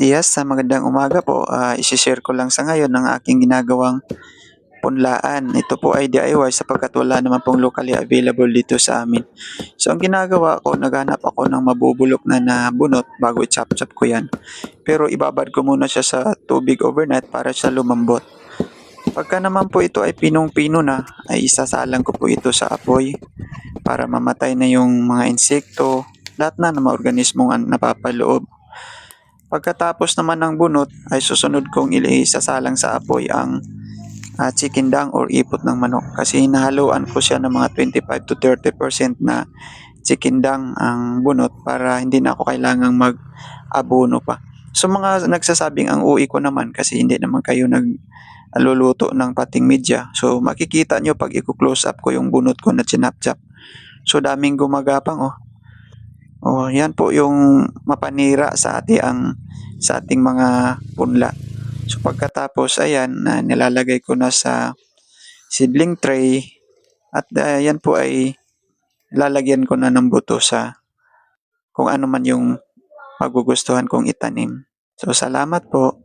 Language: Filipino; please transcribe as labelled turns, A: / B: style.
A: Dias, magandang umaga po. Isi-share ko lang sa ngayon ang aking ginagawang punlaan. Ito po ay DIY sapagkat wala naman pong locally available dito sa amin. So ang ginagawa ko, naghanap ako ng mabubulok na bunot bago i-chop-chop ko yan. Pero ibabad ko muna siya sa tubig overnight para siya lumambot. Pagka naman po ito ay pinong-pino na, ay isasalang ko po ito sa apoy para mamatay na yung mga insekto, lahat na ng mga organismong napapaloob. Pagkatapos naman ng bunot ay susunod kong isasalang sa apoy ang chicken dung or ipot ng manok kasi hinahaluan ko siya ng mga 25 to 30% na chicken dung ang bunot para hindi na ako kailangang mag-abono pa. So mga nagsasabing ang uwi ko naman kasi hindi naman kayo nagluluto ng pating media. So makikita nyo pag i-close up ko yung bunot ko na chinap-chop. So daming gumagapang oh. Oh, yan po yung mapanira sa ating mga punla. So pagkatapos ayan, nilalagay ko na sa seedling tray at yan po ay lalagyan ko na ng buto sa kung ano man yung magugustuhan kong itanim. So salamat po.